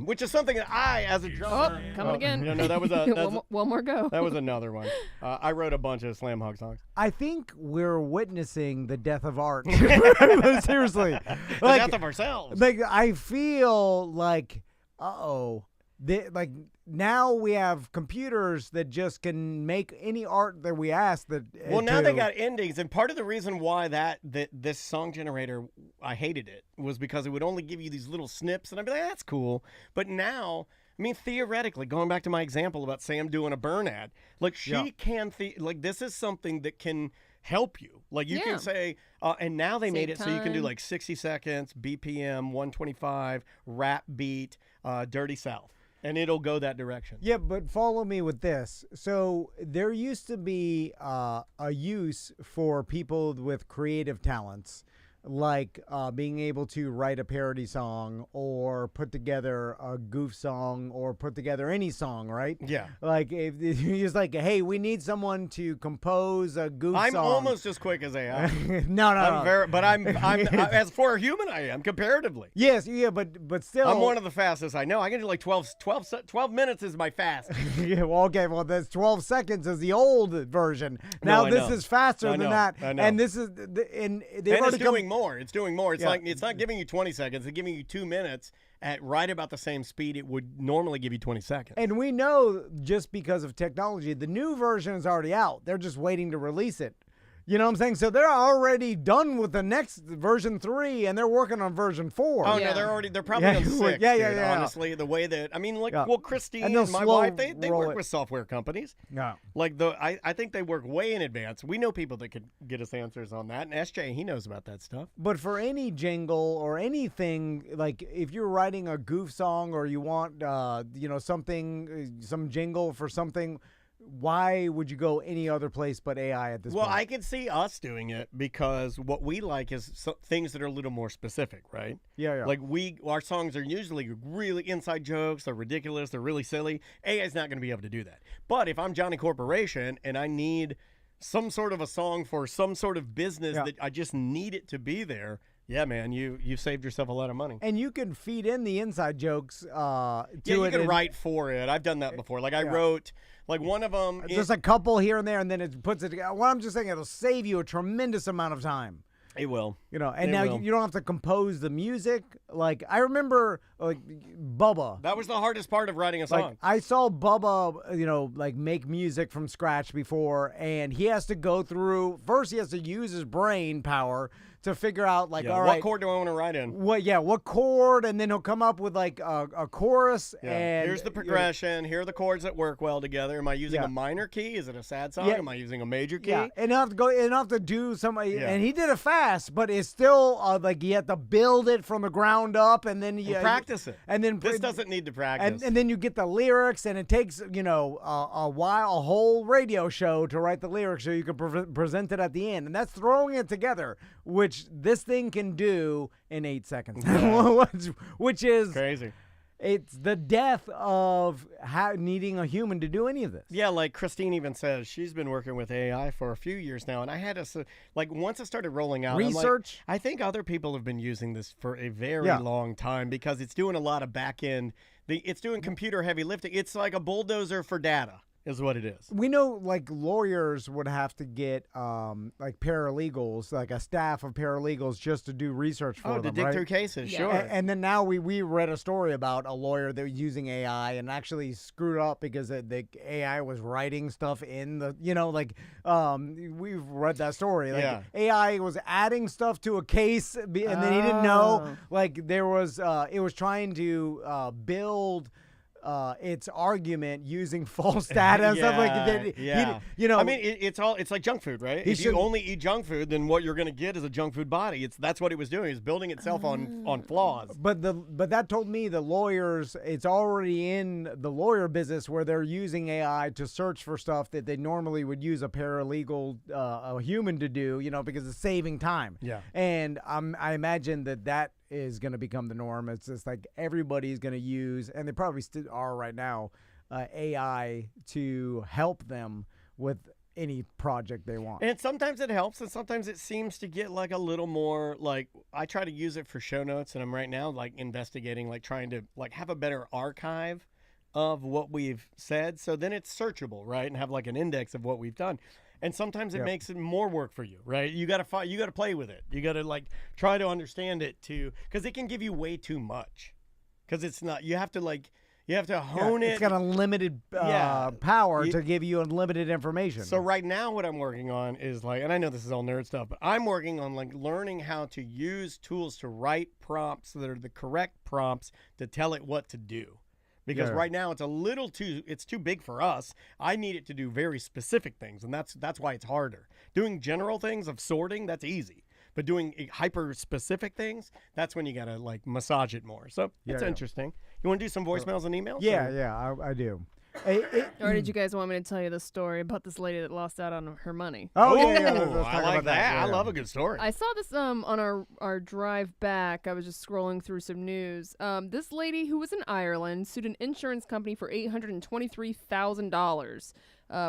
which is something that I, as a drummer. Oh, coming again. No, that was a. one more go. That was another one. I wrote a bunch of Slam Hog songs. I think we're witnessing the death of art. Seriously. The death of ourselves. Like I feel like, like now we have computers that just can make any art that we ask. Well, now they got endings, and part of the reason why this song generator, I hated it, was because it would only give you these little snips, and I'd be like, that's cool. But now, I mean, theoretically, going back to my example about Sam doing a burn ad, like she can, like this is something that can help you. Like you can say, and now they made it so you can do like 60 seconds, BPM, 125, rap beat, Dirty South. And it'll go that direction. Yeah, but follow me with this. So there used to be a use for people with creative talents, like being able to write a parody song or put together a goof song or put together any song, right? Yeah. Like if you're just like, hey, we need someone to compose a goof song. I'm almost as quick as AI. No. But I'm as for a human, I am comparatively. Yes, yeah, but still. I'm one of the fastest I know. I can do like 12 minutes is my fast. Yeah, well, okay, well, that's 12 seconds is the old version. Now I this know. is faster than that. I know. And this is, and they've And already it's doing more. It's doing more. It's Yeah. like it's not giving you 20 seconds. It's giving you 2 minutes at right about the same speed it would normally give you 20 seconds. And we know just because of technology, the new version is already out. They're just waiting to release it. You know what I'm saying? So they're already done with the next version 3, and they're working on version 4. Oh Yeah. no, they're probably on 6. Yeah. Honestly, the way that Yeah. well, Christine And they'll and my slow wife, they roll work it. with software companies. Yeah. Like I think they work way in advance. We know people that could get us answers on that. And SJ, he knows about that stuff. But for any jingle or anything, like if you're writing a goof song or you want, something, some jingle for something, why would you go any other place but AI at this Well, point? I can see us doing it because what we like is things that are a little more specific, right? Yeah. Like our songs are usually really inside jokes. They're ridiculous. They're really silly. AI's not going to be able to do that. But if I'm Johnny Corporation and I need some sort of a song for some sort of business that I just need it to be there, yeah, man, you saved yourself a lot of money. And you can feed in the inside jokes to You it. can and write for it. I've done that before. Like I wrote, like one of them. just a couple here and there, and then it puts it together. Well, I'm just saying it'll save you a tremendous amount of time. It will. And It now will. you don't have to compose the music. Like I remember, like Bubba. That was the hardest part of writing a song. Like I saw Bubba, like make music from scratch before, and he has to go through. First, he has to use his brain power to figure out, like, all what right, chord do I want to write in? what chord, and then he'll come up with like a chorus. Yeah. And Here's the progression. Here are the chords that work well together. Am I using Yeah. a minor key? Is it a sad song? Yeah. Am I using a major key? Yeah, and have to go, and have to do some, Yeah. and he did it fast, but it's still like you have to build it from the ground up, and then you Practice it. and then This doesn't need to practice. and then you get the lyrics, and it takes a whole radio show to write the lyrics so you can present it at the end, and that's throwing it together, which this thing can do in 8 seconds, which is Crazy. It's the death of needing a human to do any of this. Yeah, like Christine even says, she's been working with AI for a few years now, and I had once it started rolling out, I'm like, Research? I think other people have been using this for a very Yeah. long time because it's doing a lot of back end. It's doing computer heavy lifting. It's like a bulldozer for data. Is what it is. We know, like, lawyers would have to get, like, paralegals, like a staff of paralegals just to do research for them, to dig right? through cases, Yeah. sure. And then now we read a story about a lawyer that was using AI and actually screwed up because the AI was writing stuff in the, we've read that story. Like, Yeah. AI was adding stuff to a case, and then he didn't know. Like, there was, it was trying to build its argument using false data and stuff like that. Yeah. I mean, it's like junk food, right? If you only eat junk food, then what you're going to get is a junk food body. That's what it was doing. It's building itself on flaws. But that told me the lawyers, it's already in the lawyer business where they're using AI to search for stuff that they normally would use a paralegal, a human to do, because it's saving time. Yeah. And I imagine that is going to become the norm. It's just like everybody's going to use, and they probably still are right now, AI to help them with any project they want. And sometimes it helps, and sometimes it seems to get like a little more like I try to use it for show notes, and I'm right now like investigating, like trying to like have a better archive of what we've said, so then it's searchable, right, and have like an index of what we've done. And sometimes it makes it more work for you, right? You gotta play with it. You gotta like try to understand it too, because it can give you way too much. Because it's not. You have to hone it. It's got unlimited power to give you unlimited information. So right now what I'm working on is like, and I know this is all nerd stuff, but I'm working on like learning how to use tools to write prompts that are the correct prompts to tell it what to do. because Yeah. right now it's too big for us. I need it to do very specific things, and that's why it's harder. Doing general things of sorting, that's easy. But doing hyper specific things, that's when you gotta like massage it more. So it's Yeah. interesting. You want to do some voicemails and emails? Yeah, or- yeah, I do. Or did you guys want me to tell you the story about this lady that lost out on her money? Oh, yeah, Ooh, let's talk I about like that. Yeah, I yeah. love a good story. I saw this on our drive back. I was just scrolling through some news. This lady who was in Ireland sued an insurance company for $823,000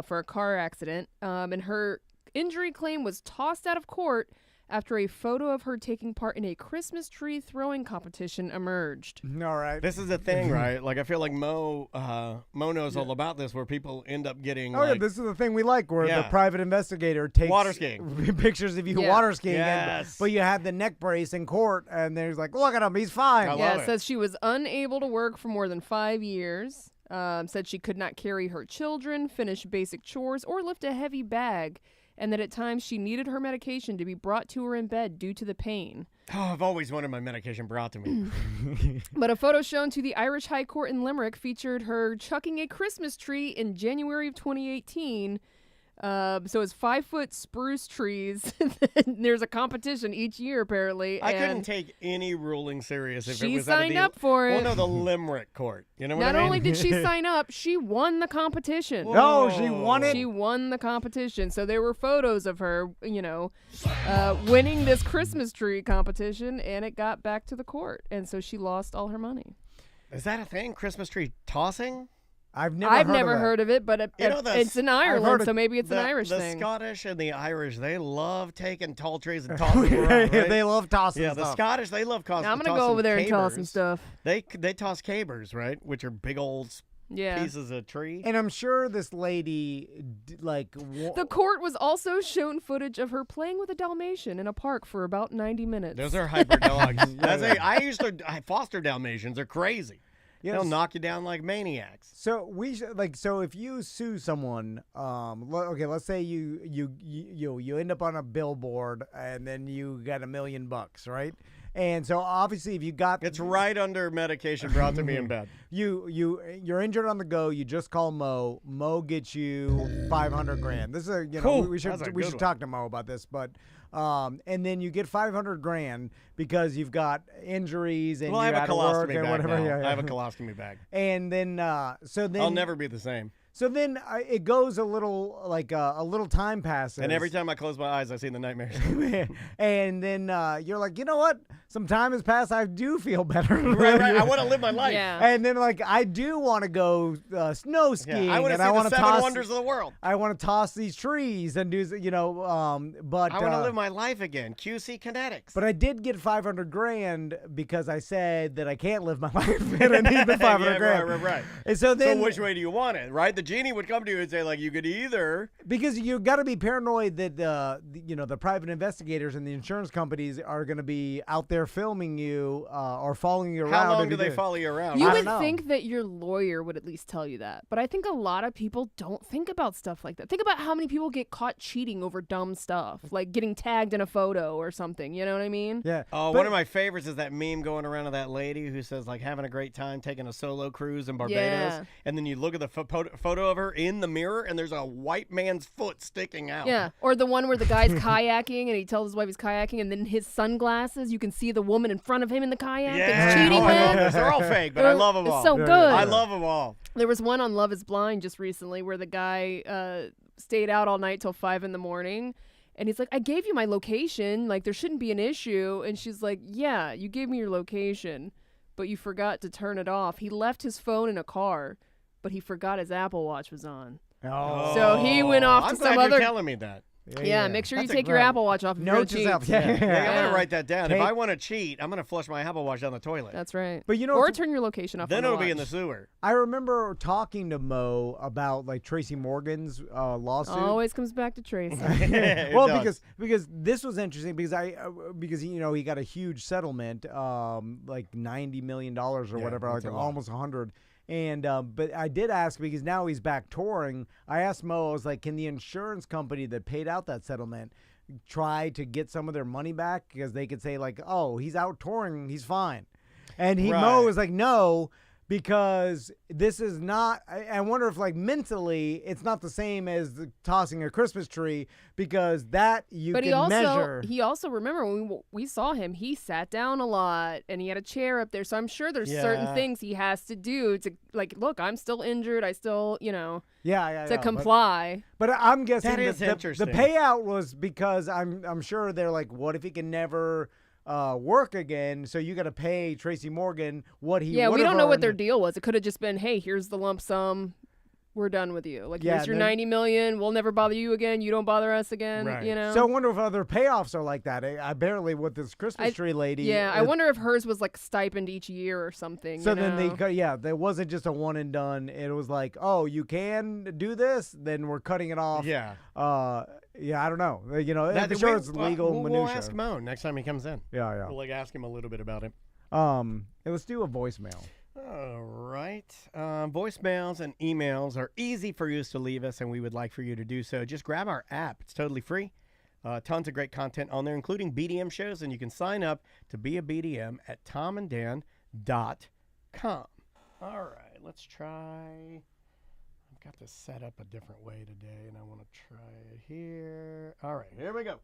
for a car accident, and her injury claim was tossed out of court after a photo of her taking part in a Christmas tree throwing competition emerged. All right. This is a thing, right? Like I feel like Mo knows all about this, where people end up getting. Oh, yeah, like, this is the thing we like, where the Yeah. private investigator takes Water skiing. pictures of you Yeah. water skiing, Yes. but you have the neck brace in court, and there's like, look at him, he's fine. I Yeah, love it it. says she was unable to work for more than 5 years. Said she could not carry her children, finish basic chores, or lift a heavy bag, and that at times she needed her medication to be brought to her in bed due to the pain. Oh, I've always wanted my medication brought to me. But a photo shown to the Irish High Court in Limerick featured her chucking a Christmas tree in January of 2018. So it's 5-foot spruce trees. There's a competition each year, apparently. I couldn't and take any ruling serious if it she was out of signed the, up for it. Well, no, the Limerick court. You know what Not I mean? only did she sign up, she won the competition. No, she won it. She won the competition. So there were photos of her, winning this Christmas tree competition, and it got back to the court. And so she lost all her money. Is that a thing? Christmas tree tossing? I've I've never never heard heard of it, but You know, it's in heard Ireland, it- so maybe it's an The- Irish the thing. Scottish and the Irish, they love taking tall trees and tossing them of around, it. right? They love tossing Yeah, the stuff. Scottish, they love Now, I'm tossing gonna go over there and toss some cabers. stuff. They toss cabers, right? Which are big old Yeah. pieces of tree. And I'm sure this lady, The court was also shown footage of her playing with a Dalmatian in a park for about 90 minutes. Those are hyper dogs. I used to foster Dalmatians. They're crazy. Yes. They'll knock you down like maniacs. So we so if you sue someone, okay, let's say you end up on a billboard and then you got $1 million, right? And so obviously if you got It's right under medication brought to me in bed. you're injured on the go, you just call Mo. Mo gets you 500 grand. This is Cool. we should That's a we good should one. talk to Mo about this, but and then you get 500 grand because you've got injuries and Well, I you're have a out of work colostomy and bag whatever. now. Yeah, yeah. I have a colostomy bag. And then so then I'll never be the same. So then it goes a little a little time passes. And every time I close my eyes, I see the nightmares. and then you're like, you know what? Some time has passed. I do feel better. right. I want to live my life. Yeah. And then like I do want to go snow skiing. Yeah, I want to and see wanna the seven toss, wonders of the world. I want to toss these trees and do but I want to live my life again. QC Kinetics. But I did get 500 grand because I said that I can't live my life and I need the 500 yeah, grand. right. And so then So which way do you want it, right? The genie would come to you and say, like, you could either... Because you got to be paranoid that the private investigators and the insurance companies are going to be out there filming you or following you around. How long if do you they do. follow you around? You I would don't know. think that your lawyer would at least tell you that, but I think a lot of people don't think about stuff like that. Think about how many people get caught cheating over dumb stuff, like getting tagged in a photo or something. You know what I mean? Yeah. Oh, But- one of my favorites is that meme going around of that lady who says, like, having a great time taking a solo cruise in Barbados. Yeah. And then you look at the photo of her in the mirror, and there's a white man's foot sticking out. Yeah. Or the one where the guy's kayaking and he tells his wife he's kayaking, and then his sunglasses, you can see the woman in front of him in the kayak that Yeah. he's cheating Oh, I love with. this. They're all fake, but I love them It's all. so Yeah, good. yeah, I love them all. There was one on Love is Blind just recently where the guy stayed out all night till 5 a.m. And he's like, I gave you my location. Like, there shouldn't be an issue. And she's like, yeah, you gave me your location, but you forgot to turn it off. He left his phone in a car, but he forgot his Apple Watch was on. Oh. So he went off I'm to glad some you're other... telling me that. Yeah, make sure you That's a take your great- Apple Watch off if you're Note gonna yourself. cheat. Yeah. Hey, I'm Yeah. going to write that down. If Take- I want to cheat, I'm going to flush my Apple Watch down the toilet. That's right. But you know, or it's- turn your location off. Then on the it'll be in the watch. sewer. I remember talking to Mo about like Tracy Morgan's lawsuit. Always comes back to Tracy. It Well, does. because this was interesting because he got a huge settlement, like $90 million or whatever, that's like a lot. almost 100. And but I did ask because now he's back touring. I asked Mo, I was like, can the insurance company that paid out that settlement try to get some of their money back because they could say like, oh, he's out touring, he's fine. And Mo Right. was like, no. because this is not. I wonder if like mentally it's not the same as tossing a Christmas tree, because that you But can measure. he also, remember when we saw him, he sat down a lot and he had a chair up there. So I'm sure there's certain things he has to do to, like, look, I'm still injured. I still, to comply. But I'm guessing That is the interesting. payout was because I'm sure they're like, what if he can never work again? So you got to pay Tracy Morgan what he. Yeah, we don't know what their earned. deal was. It could have just been, hey, here's the lump sum. We're done with you. Like, Yeah, here's your $90 million. We'll never bother you again. You don't bother us again. Right. So I wonder if other payoffs are like that. I barely with this Christmas tree lady. Yeah, I wonder if hers was like stipend each year or something. So then there wasn't just a one and done. It was like, oh, you can do this, then we're cutting it off. Yeah. Yeah, I don't know. I'm That- sure we- it's legal we'll minutia. ask Moan next time he comes in. Yeah. We'll ask him a little bit about it. Let's do a voicemail. All right. Voicemails and emails are easy for you to leave us, and we would like for you to do so. Just grab our app. It's totally free. Tons of great content on there, including BDM shows, and you can sign up to be a BDM at tomanddan.com. All right, let's try. I've got this set up a different way today, and I want to try it here. All right, here we go.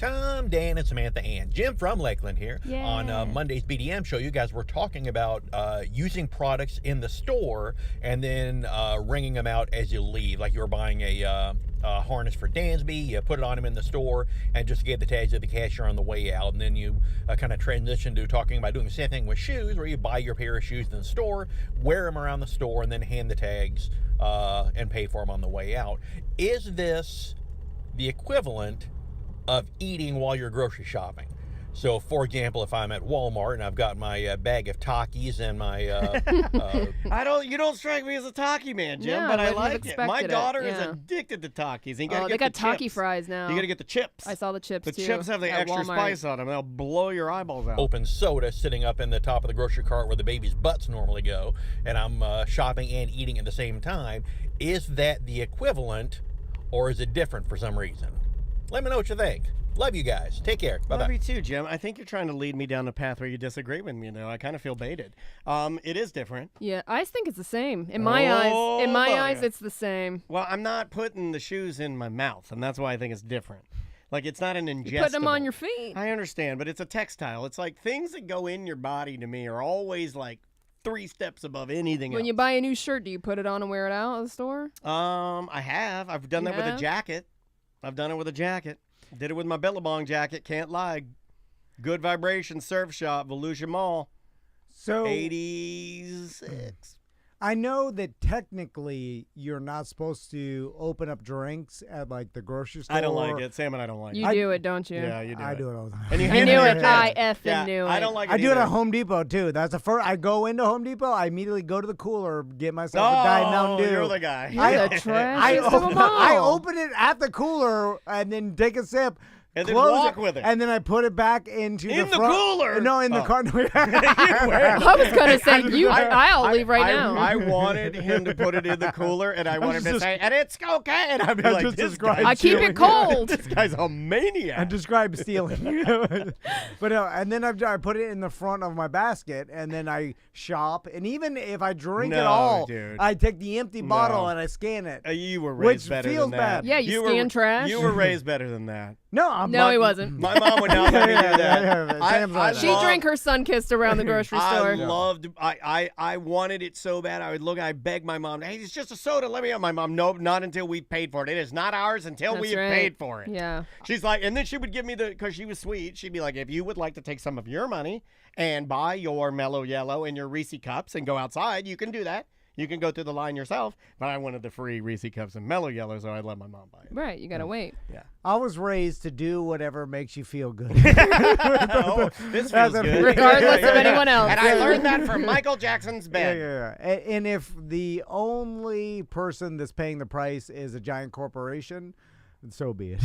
Tom, Dan, and Samantha Ann. Jim from Lakeland here. Yeah. On Monday's BDM show, you guys were talking about using products in the store and then ringing them out as you leave. Like you were buying a harness for Dansby, you put it on him in the store and just gave the tags to the cashier on the way out. And then you kind of transitioned to talking about doing the same thing with shoes, where you buy your pair of shoes in the store, wear them around the store, and then hand the tags and pay for them on the way out. Is this the equivalent of eating while you're grocery shopping? So, for example, if I'm at Walmart and I've got my bag of Takis and my You don't strike me as a Taki man, Jim, Yeah, but I wouldn't have like it. My expected it, daughter is yeah. addicted to Takis. You gotta Oh, get they got the Taki chips. fries now. You gotta get the chips. I saw the chips The too. chips have the at extra Walmart. spice on them. They'll blow your eyeballs out. open soda sitting up in the top of the grocery cart where the baby's butts normally go, and I'm shopping and eating at the same time. Is that the equivalent, or is it different for some reason? Let me know what you think. Love you guys. Take care. Bye-bye. Love you too, Jim. I think you're trying to lead me down a path where you disagree with me, though. I kind of feel baited. It is different. Yeah, I think it's the same. In my eyes, boy. it's the same. Well, I'm not putting the shoes in my mouth, and that's why I think it's different. Like, it's not an ingestible. You put them on your feet. I understand, but it's a textile. It's like things that go in your body to me are always like 3 steps above anything When else. you buy a new shirt, do you put it on and wear it out at the store? I have. I've done You that with a have? jacket. I've done it with a jacket. Did it with my Billabong jacket. Can't lie. Good Vibration Surf Shop, Volusia Mall. So 86. I know that technically you're not supposed to open up drinks at like the grocery store. I don't like it. Sam and I don't like You it. do it, don't you? Yeah, you do I it. do it all the time. And you I hand knew to it. your I kids. effing knew it. I don't like it I do it either. at Home Depot too. That's the first. I go into Home Depot. I immediately go to the cooler, get myself a Diet Mountain Dew. You're the guy. You're the trashiest of them all. I open it at the cooler and then take a sip. And then close walk with it. And then I put it back into In the front- cooler? No, in the Oh. cart. I was gonna say I'll leave right now. I wanted him to put it in the cooler, and I wanted him to just- say, and it's okay. And I'd be I like, just this described guy's, I keep it cold. this guy's a maniac. I describe stealing. But and then I put it in the front of my basket, and then I shop. And even if I drink it No, all, dude. I take the empty bottle No. and I scan it. You were Which raised better feels than that. bad. Yeah, you were, scan trash. You were raised better than that. No, I'm No, not, he wasn't. My mom would not let me do that. Yeah, Sam's right. She drank her Sun-Kissed around the grocery store. I loved. I wanted it so bad. I begged my mom, "Hey, it's just a soda. Let me out." My mom, "Nope, not until we paid for it. It is not ours until we That's have right. paid for it." Yeah. She's like, and then she would give me because she was sweet. She'd be like, "If you would like to take some of your money and buy your Mellow Yellow and your Reese cups and go outside, you can do that. You can go through the line yourself." But I wanted the free Reese cups and Mellow Yellow, so I let my mom buy it. Right, you gotta wait. I was raised to do whatever makes you feel good. Oh, this feels good. Regardless of anyone else. And I learned that from Michael Jackson's bed. Yeah. And if the only person that's paying the price is a giant corporation, so be it.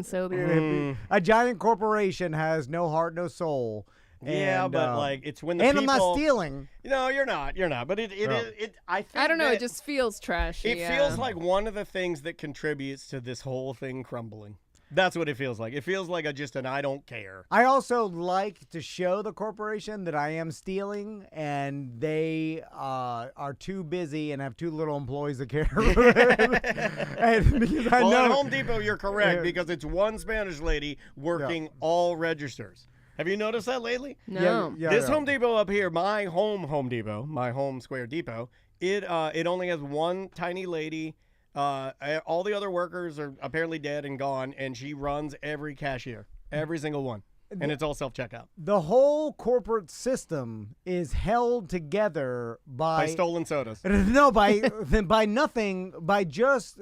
So be it. A giant corporation has no heart, no soul. Yeah, and, but like it's when the and people. I'm not stealing. No, you're not. You're not. But I think I don't know. that It just feels trashy. it yeah. feels like one of the things that contributes to this whole thing crumbling. That's what it feels like. It feels like just an I don't care. I also like to show the corporation that I am stealing, and they are too busy and have too little employees to care. And because I Well, know at Home Depot, you're correct because it's one Spanish lady working all registers. Have you noticed that lately? No. This Home Depot up here, my home Depot, my home Square Depot, it only has one tiny lady. All the other workers are apparently dead and gone, and she runs every cashier, every single one. And it's all self-checkout. The whole corporate system is held together by stolen sodas. No, by nothing, by just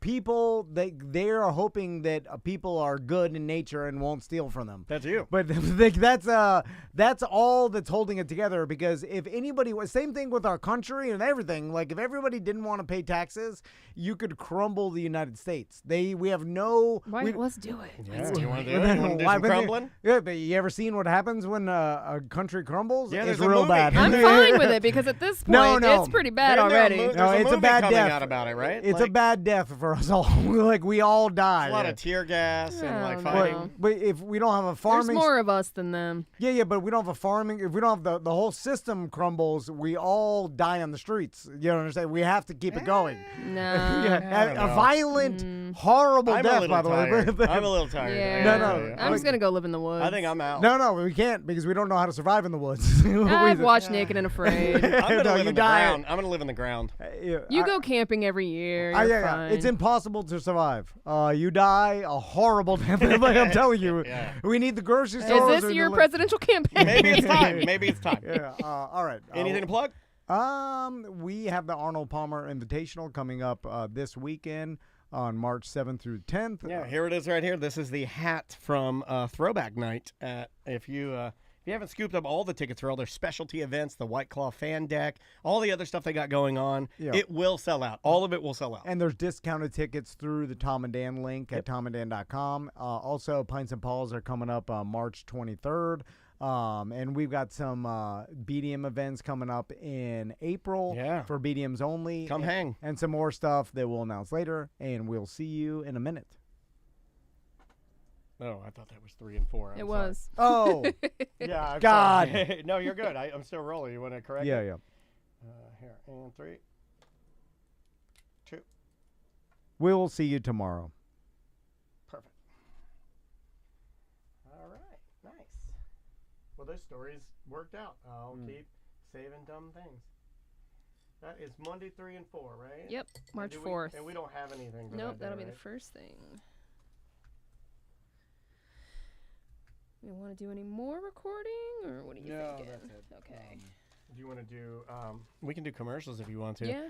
people. They are hoping that people are good in nature and won't steal from them. That's you. But that's all that's holding it together. Because if anybody was, same thing with our country and everything. Like if everybody didn't want to pay taxes, you could crumble the United States. We have no. Let's do it. Yeah, you want to do it? You want to do some crumbling? Yeah, but you ever seen what happens when a country crumbles? Yeah, it's there's a real movie. bad. I'm fine with it because at this point, No. it's pretty bad There's already. it's a movie bad coming death. out about it, right? It's a bad death for us all. Like we all die. a lot of tear gas and like Oh, fighting. no. But if we don't have a There's farming, more of us than them. yeah, but we don't have a farming. If we don't have the whole system crumbles, we all die on the streets. You know what I'm saying? We have to keep it going. No. A violent, horrible I'm death. a little By the way, tired. I'm a little tired. Yeah. No. I'm just gonna go live in the woods. I think I'm out. No, we can't because we don't know how to survive in the woods. I've watched Naked and Afraid. I'm gonna No, live you in the die. ground. I'm gonna live in the ground. You go camping every year. You're fine. It's impossible to survive. You die a horrible death. Like I'm telling you, Yeah. we need the grocery stores. Is this your presidential campaign? Maybe it's time. Maybe it's time. Yeah. All right. Anything to plug? We have the Arnold Palmer Invitational coming up this weekend on March 7th through 10th. Yeah, here it is right here. This is the hat from Throwback Night. If you haven't scooped up all the tickets for all their specialty events, the White Claw fan deck, all the other stuff they got going on, it will sell out. All of it will sell out. And there's discounted tickets through the Tom and Dan link at tomandan.com. Also, Pints and Paws are coming up March 23rd. And we've got some BDM events coming up in April for BDMs only. Come hang. And some more stuff that we'll announce later. And we'll see you in a minute. Oh, I thought that was 3 and 4. It was. Oh, yeah. I'm God. sorry. No, you're good. I'm still rolling. You want to correct Yeah, it? yeah. Here, and 3, 2. We'll see you tomorrow. Perfect. All right. Nice. Well, this story's worked out. I'll keep saving dumb things. That is Monday 3 and 4, right? Yep, March 4th. And we don't have anything. For Nope, that day, that'll be the right? first thing. You want to do any more recording, or what are you thinking? That's it. Okay. Do you want to do? We can do commercials if you want to. Yeah.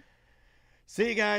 See you guys.